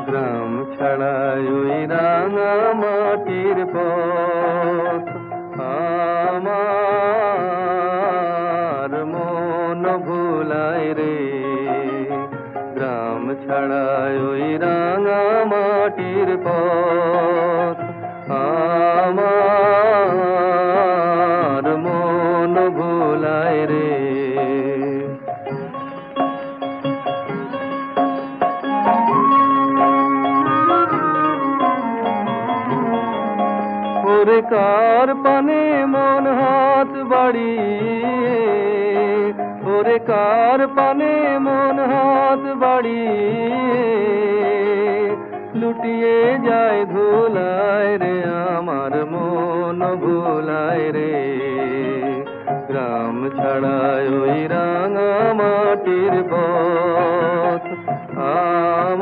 গ্রাম ছাড়াই ওই রাঙা মাটির পথ আমার মন ভুলায় রে। গ্রাম ছাড়াই ওই রাঙা মাটির পথ আমার মন ভুলায় রে। ওরে কার পানে মন হাত বাড়িয়ে, ওরে কার পানে মন হাত বাড়িয়ে লুটিয়ে যায় ধুলায় রে। আমার মন ভুলায় রে। গ্রাম ছাড়ায় ওই